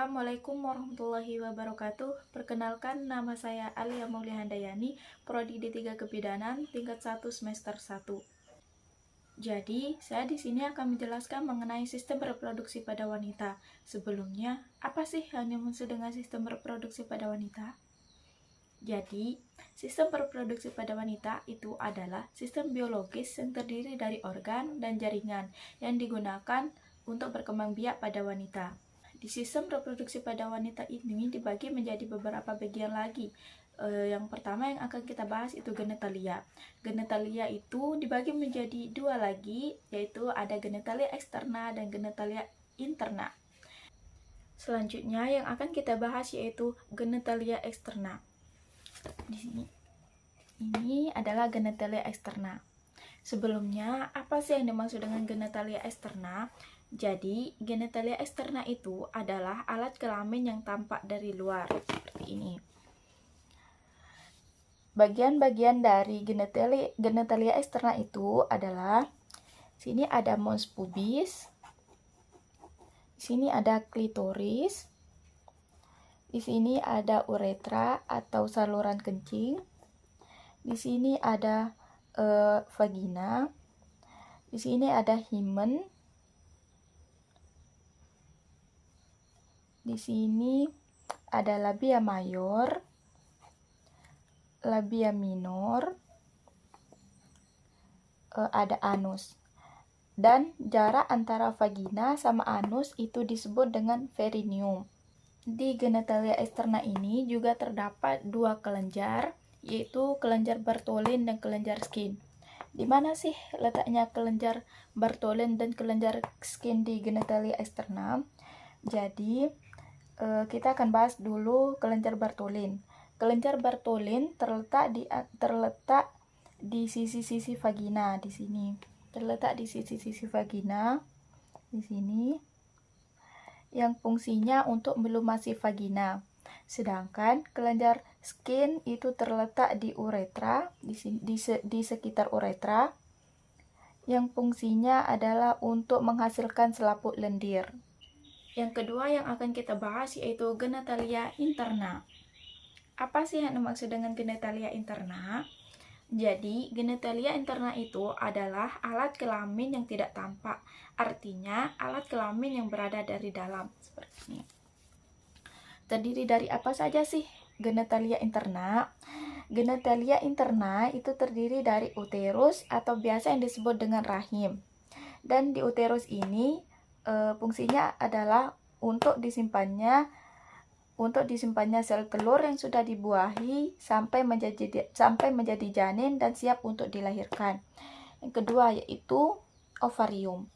Assalamualaikum warahmatullahi wabarakatuh. Perkenalkan, nama saya Alia Maulia Handayani, Prodi D3 Kebidanan, tingkat 1 semester 1. Jadi, saya di sini akan menjelaskan mengenai sistem reproduksi pada wanita. Sebelumnya, apa sih yang dimaksud dengan sistem reproduksi pada wanita? Jadi, sistem reproduksi pada wanita itu adalah sistem biologis yang terdiri dari organ dan jaringan yang digunakan untuk berkembang biak pada wanita. Di sistem reproduksi pada wanita ini dibagi menjadi beberapa bagian lagi. Yang pertama yang akan kita bahas itu genitalia. Genitalia itu dibagi menjadi dua lagi, yaitu ada genitalia eksterna dan genitalia interna. Selanjutnya yang akan kita bahas yaitu genitalia eksterna. Di sini ini adalah genitalia eksterna. Sebelumnya, apa sih yang dimaksud dengan genitalia eksterna? Jadi, genitalia eksterna itu adalah alat kelamin yang tampak dari luar, seperti ini. Bagian-bagian dari genitalia eksterna itu adalah, sini ada mons pubis, sini ada klitoris, di sini ada uretra atau saluran kencing, di sini ada vagina, di sini ada himen. Di sini ada labia mayor, labia minor, ada anus. Dan jarak antara vagina sama anus itu disebut dengan perineum. Di genitalia eksterna ini juga terdapat dua kelenjar, yaitu kelenjar Bartholin dan kelenjar Skin. Di mana sih letaknya kelenjar Bartholin dan kelenjar Skin di genitalia eksterna? Jadi, kita akan bahas dulu kelenjar Bartholin. Kelenjar Bartholin terletak di sisi-sisi vagina di sini. Terletak di sisi-sisi vagina di sini, yang fungsinya untuk melumasi vagina. Sedangkan kelenjar Skin itu terletak di uretra, di sekitar uretra, yang fungsinya adalah untuk menghasilkan selaput lendir. Yang kedua yang akan kita bahas yaitu genitalia interna. Apa sih yang dimaksud dengan genitalia interna? Jadi, genitalia interna itu adalah alat kelamin yang tidak tampak. Artinya, alat kelamin yang berada dari dalam. Seperti ini. Terdiri dari apa saja sih genitalia interna? Genitalia interna itu terdiri dari uterus atau biasa yang disebut dengan rahim. Dan di uterus ini fungsinya adalah untuk disimpannya sel telur yang sudah dibuahi sampai menjadi janin dan siap untuk dilahirkan. Yang kedua yaitu ovarium.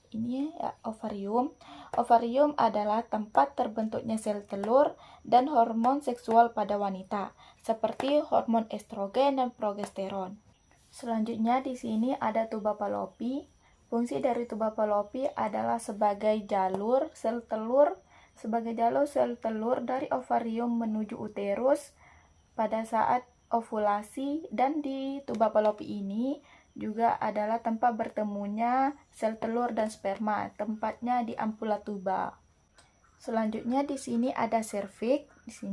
Ini ya, ovarium. Ovarium adalah tempat terbentuknya sel telur dan hormon seksual pada wanita, seperti hormon estrogen dan progesteron. Selanjutnya di sini ada tuba Fallopi. Fungsi dari tuba Fallopi adalah sebagai jalur sel telur dari ovarium menuju uterus pada saat ovulasi, dan di tuba Fallopi ini juga adalah tempat bertemunya sel telur dan sperma, tempatnya di ampula tuba. Selanjutnya di sini ada serviks.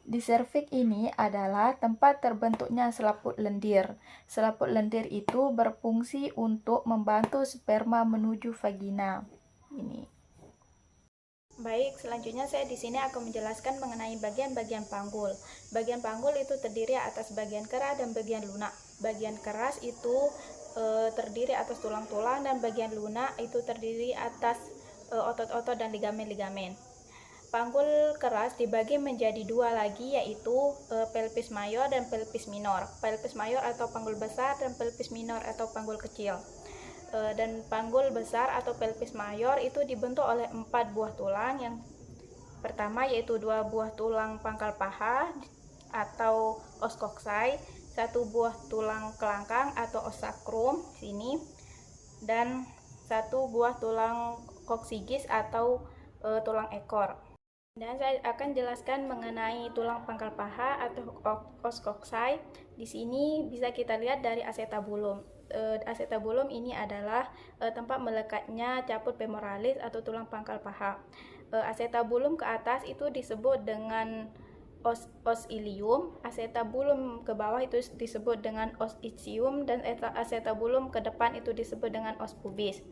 Di serviks ini adalah tempat terbentuknya selaput lendir. Selaput lendir itu berfungsi untuk membantu sperma menuju vagina. Ini. Baik, selanjutnya saya di sini akan menjelaskan mengenai bagian-bagian panggul. Bagian panggul itu terdiri atas bagian keras dan bagian lunak. Bagian keras itu terdiri atas tulang-tulang, dan bagian lunak itu terdiri atas otot-otot dan ligamen-ligamen. Panggul keras dibagi menjadi dua lagi, yaitu pelvis mayor dan pelvis minor. Pelvis mayor atau panggul besar dan pelvis minor atau panggul kecil. Dan panggul besar atau pelvis mayor itu dibentuk oleh 4 buah tulang. Yang pertama yaitu 2 buah tulang pangkal paha atau os coxae, 1 buah tulang kelangkang atau os sacrum sini, dan 1 buah tulang coccygeus atau tulang ekor. Dan saya akan jelaskan mengenai tulang pangkal paha atau os coxae. Di sini bisa kita lihat dari acetabulum. Acetabulum ini adalah tempat melekatnya caput femoralis atau tulang pangkal paha. acetabulum ke atas itu disebut dengan os ilium, acetabulum ke bawah itu disebut dengan os ischium, dan acetabulum ke depan itu disebut dengan os pubis.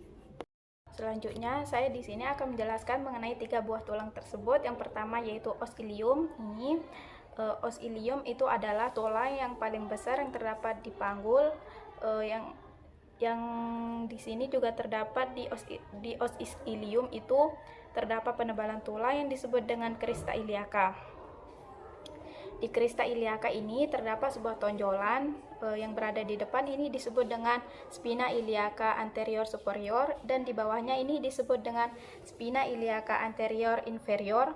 Selanjutnya, saya di sini akan menjelaskan mengenai 3 buah tulang tersebut. Yang pertama yaitu os ilium. Ini os ilium itu adalah tulang yang paling besar yang terdapat di panggul, yang di sini juga terdapat di os ilium itu terdapat penebalan tulang yang disebut dengan crista iliaca. Di crista iliaca ini terdapat sebuah tonjolan yang berada di depan, ini disebut dengan spina iliaca anterior superior, dan di bawahnya ini disebut dengan spina iliaca anterior inferior.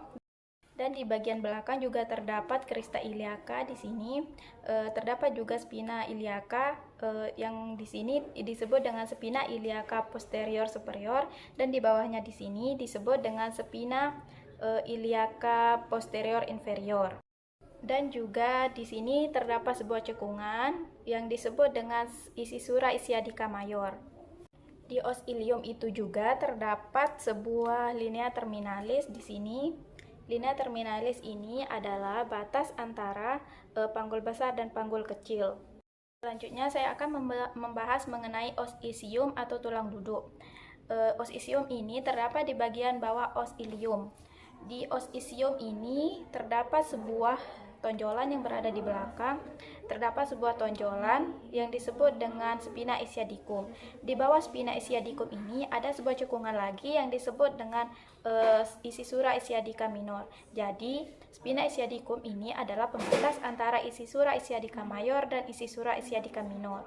Dan di bagian belakang juga terdapat crista iliaca. Di sini terdapat juga spina iliaca yang di sini disebut dengan spina iliaca posterior superior, dan di bawahnya di sini disebut dengan spina iliaca posterior inferior. Dan juga di sini terdapat sebuah cekungan yang disebut dengan ischisura ischiadica mayor. Di os ilium itu juga terdapat sebuah linea terminalis di sini. Linea terminalis ini adalah batas antara panggul besar dan panggul kecil. Selanjutnya saya akan membahas mengenai os ischium atau tulang duduk. Os ischium ini terdapat di bagian bawah os ilium. Di os ischium ini terdapat sebuah tonjolan yang berada di belakang. Terdapat sebuah tonjolan yang disebut dengan spina ischiadicum. Di bawah spina ischiadicum ini ada sebuah cekungan lagi yang disebut dengan ischisura ischiadica minor. Jadi spina ischiadicum ini adalah pembatas antara ischisura ischiadica mayor dan ischisura ischiadica minor.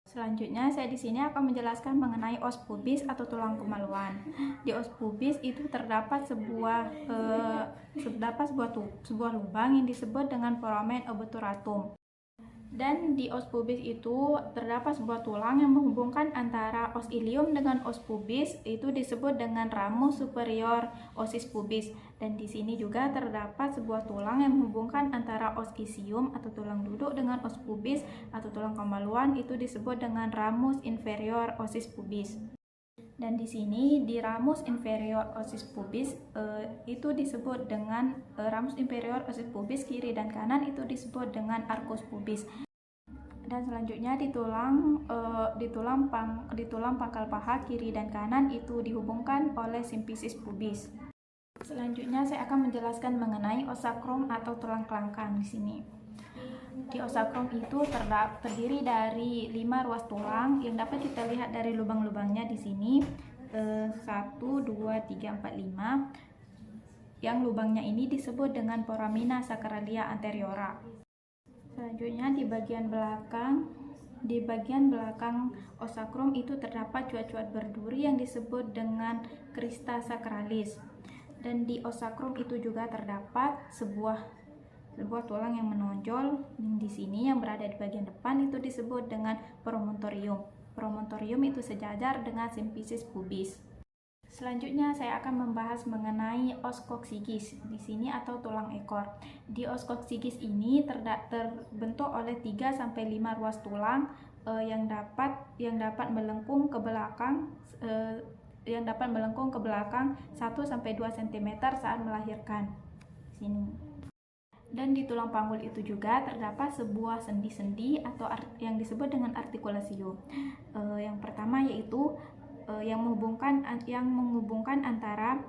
Selanjutnya saya di sini akan menjelaskan mengenai os pubis atau tulang kemaluan. Di os pubis itu terdapat sebuah lubang yang disebut dengan foramen obturatum. Dan di os pubis itu terdapat sebuah tulang yang menghubungkan antara os ilium dengan os pubis, itu disebut dengan ramus superior osis pubis. Dan di sini juga terdapat sebuah tulang yang menghubungkan antara os ischium atau tulang duduk dengan os pubis atau tulang kemaluan, itu disebut dengan ramus inferior osis pubis. Dan di sini di ramus inferior osis pubis itu disebut dengan ramus inferior osis pubis kiri dan kanan itu disebut dengan arcus pubis. Dan selanjutnya di tulang pangkal paha kiri dan kanan itu dihubungkan oleh simfisis pubis. Selanjutnya saya akan menjelaskan mengenai os sacrum atau tulang kelangkang di sini. Di os sacrum itu terdiri dari 5 ruas tulang yang dapat kita lihat dari lubang-lubangnya di sini. 1, 2, 3, 4, 5. Yang lubangnya ini disebut dengan foramina sacralia anteriora. Selanjutnya di bagian belakang os sacrum itu terdapat cuat-cuat berduri yang disebut dengan crista sacralis. Dan di os sacrum itu juga terdapat sebuah tulang yang menonjol di sini yang berada di bagian depan, itu disebut dengan promontorium. Promontorium itu sejajar dengan simfisis pubis. Selanjutnya saya akan membahas mengenai os coccygeus di sini atau tulang ekor. Di os coccygeus ini terbentuk oleh 3 sampai 5 ruas tulang yang dapat melengkung ke belakang 1 sampai 2 cm saat melahirkan. Sini. Dan di tulang panggul itu juga terdapat sebuah sendi-sendi atau yang disebut dengan articulatio. Yang pertama yaitu yang menghubungkan antara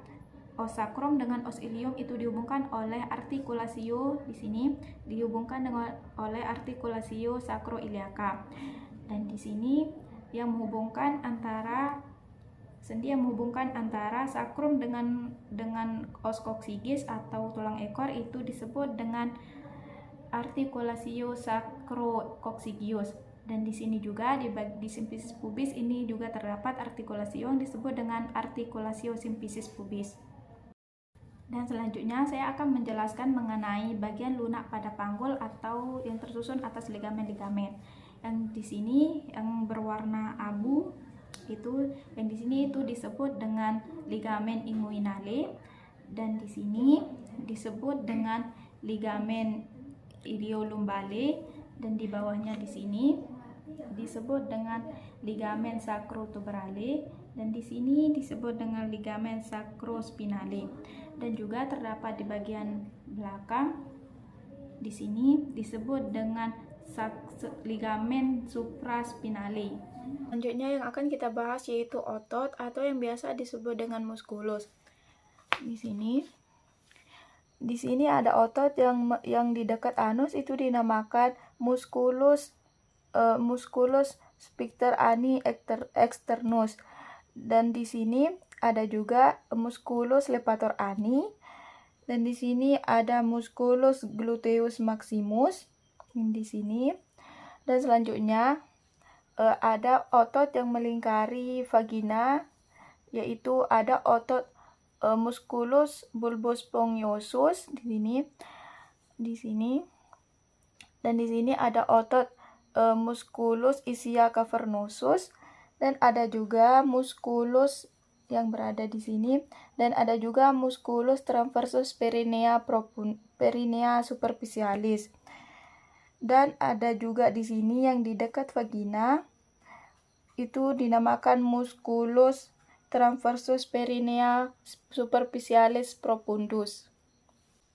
os sacrum dengan os ilium itu dihubungkan oleh articulatio di sini, dihubungkan oleh articulatio sacroiliaca. Dan di sini yang menghubungkan antara sacrum dengan os coccygeus atau tulang ekor itu disebut dengan articulatio sacrococcygeus. Dan di sini juga di simfisis pubis ini juga terdapat articulatio yang disebut dengan articulatio simfisis pubis. Dan selanjutnya saya akan menjelaskan mengenai bagian lunak pada panggul atau yang tersusun atas ligamen-ligamen. Yang di sini yang berwarna abu yang di sini itu disebut dengan ligamen inguinale, dan di sini disebut dengan ligamen iliolumbale, dan di bawahnya di sini disebut dengan ligamen sacrotuberale, Dan di sini disebut dengan ligamen sacrospinale. Dan juga terdapat di bagian belakang. Di sini disebut dengan ligamen supraspinale. Selanjutnya yang akan kita bahas yaitu otot atau yang biasa disebut dengan muskulus. Di sini ada otot yang di dekat anus, itu dinamakan musculus sphincter ani externus. Dan di sini ada juga musculus levator ani. Dan di sini ada musculus gluteus maximus di sini. Dan selanjutnya ada otot yang melingkari vagina, yaitu ada otot musculus bulbus sponghiosus di sini. Dan di sini ada otot musculus ischia cavernosus, dan ada juga musculus yang berada di sini, dan ada juga musculus transversus perineum superficialis. Dan ada juga di sini yang di dekat vagina, itu dinamakan musculus transversus perineum superficialis profundus.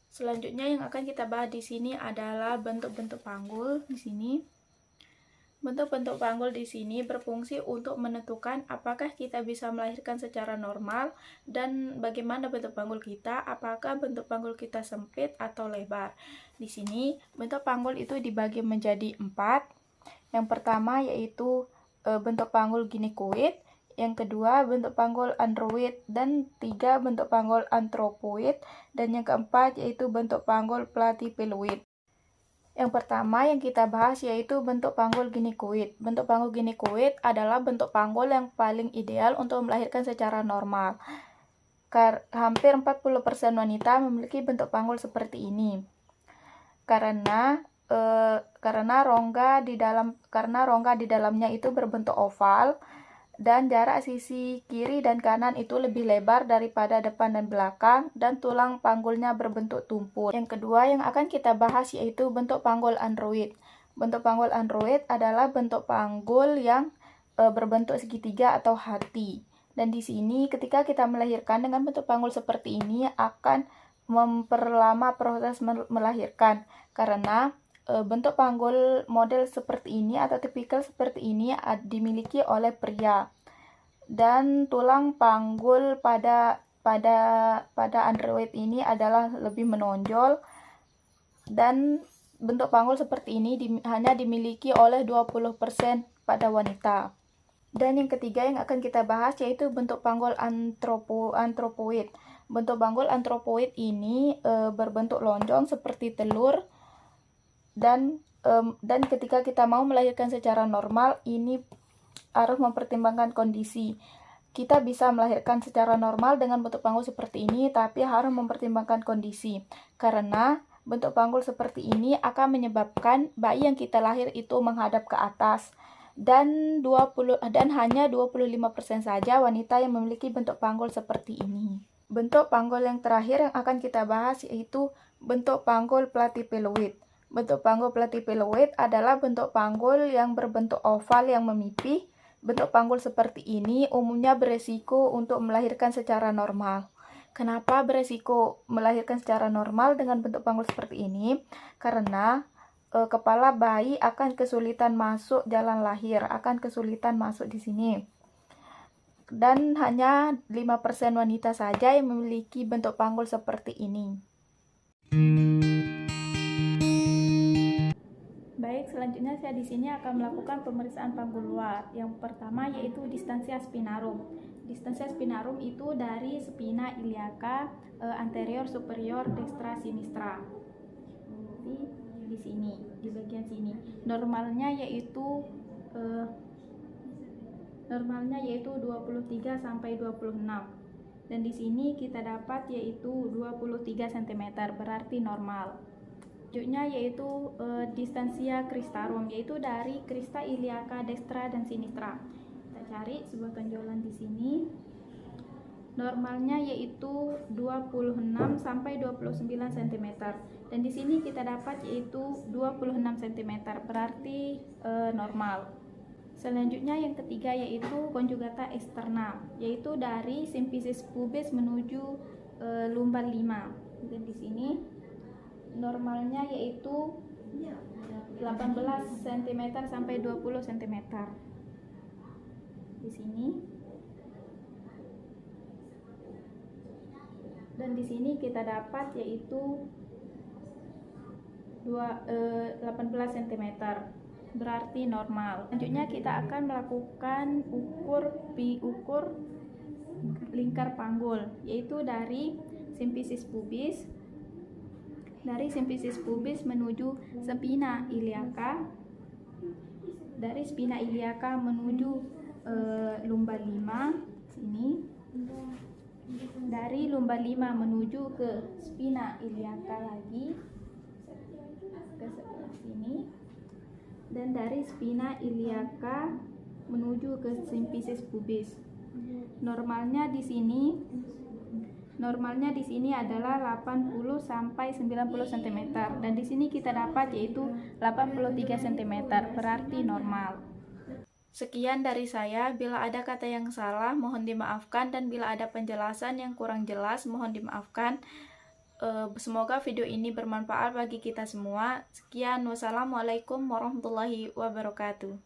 Selanjutnya yang akan kita bahas di sini adalah bentuk-bentuk panggul di sini. Bentuk-bentuk panggul di sini berfungsi untuk menentukan apakah kita bisa melahirkan secara normal dan bagaimana bentuk panggul kita, apakah bentuk panggul kita sempit atau lebar. Di sini bentuk panggul itu dibagi menjadi 4. Yang pertama yaitu bentuk panggul ginekoid, yang kedua bentuk panggul android, dan 3 bentuk panggul antropoid, dan yang keempat yaitu bentuk panggul platypeloid. Yang pertama yang kita bahas yaitu bentuk panggul ginekoid. Bentuk panggul ginekoid adalah bentuk panggul yang paling ideal untuk melahirkan secara normal. Hampir 40% wanita memiliki bentuk panggul seperti ini. Karena rongga di dalamnya itu berbentuk oval, dan jarak sisi kiri dan kanan itu lebih lebar daripada depan dan belakang, dan tulang panggulnya berbentuk tumpul. Yang kedua yang akan kita bahas yaitu bentuk panggul android. Bentuk panggul android adalah bentuk panggul yang berbentuk segitiga atau hati. Dan di sini ketika kita melahirkan dengan bentuk panggul seperti ini akan memperlama proses melahirkan, karena bentuk panggul model seperti ini atau tipikal seperti ini dimiliki oleh pria, dan tulang panggul pada android ini adalah lebih menonjol, dan bentuk panggul seperti ini hanya dimiliki oleh 20% pada wanita. Dan yang ketiga yang akan kita bahas yaitu bentuk panggul antropoid. Bentuk panggul antropoid ini berbentuk lonjong seperti telur. Dan ketika kita mau melahirkan secara normal, ini harus mempertimbangkan kondisi. Kita bisa melahirkan secara normal dengan bentuk panggul seperti ini, tapi harus mempertimbangkan kondisi. Karena bentuk panggul seperti ini akan menyebabkan bayi yang kita lahir itu menghadap ke atas. Dan hanya 25% saja wanita yang memiliki bentuk panggul seperti ini. Bentuk panggul yang terakhir yang akan kita bahas yaitu bentuk panggul platypeloid. Bentuk panggul platypeloid adalah bentuk panggul yang berbentuk oval yang memipih. Bentuk panggul seperti ini umumnya beresiko untuk melahirkan secara normal. Kenapa beresiko melahirkan secara normal dengan bentuk panggul seperti ini? Karena kepala bayi akan kesulitan masuk jalan lahir, akan kesulitan masuk di sini. Dan hanya 5% wanita saja yang memiliki bentuk panggul seperti ini. Baik, selanjutnya saya di sini akan melakukan pemeriksaan panggul luar. Yang pertama yaitu distansia spinarum. Distansia spinarum itu dari spina iliaca anterior superior destra sinistra. Di sini, di bagian sini. Normalnya yaitu 23 sampai 26. Dan di sini kita dapat yaitu 23 cm, berarti normal. Selanjutnya yaitu distansia cristarum, yaitu dari crista iliaca destra dan sinistra. Kita cari sebuah tonjolan di sini. Normalnya yaitu 26 sampai 29 cm. Dan di sini kita dapat yaitu 26 cm, berarti normal. Selanjutnya yang ketiga yaitu conjugata eksternal, yaitu dari simfisis pubis menuju lumbar 5. Dan di sini normalnya yaitu 18 cm sampai 20 cm. Di sini. Dan di sini kita dapat yaitu 18 cm, berarti normal. Selanjutnya kita akan melakukan ukur lingkar panggul, yaitu dari simfisis pubis. Dari simfisis pubis menuju spina iliaca, dari spina iliaca menuju lumbar 5 sini, dari lumbar 5 menuju ke spina iliaca lagi ke sebelah sini, dan dari spina iliaca menuju ke simfisis pubis. Normalnya di sini adalah 80 sampai 90 cm, dan di sini kita dapat yaitu 83 cm, berarti normal. Sekian dari saya. Bila ada kata yang salah mohon dimaafkan, dan bila ada penjelasan yang kurang jelas mohon dimaafkan. Semoga video ini bermanfaat bagi kita semua. Sekian, wassalamualaikum warahmatullahi wabarakatuh.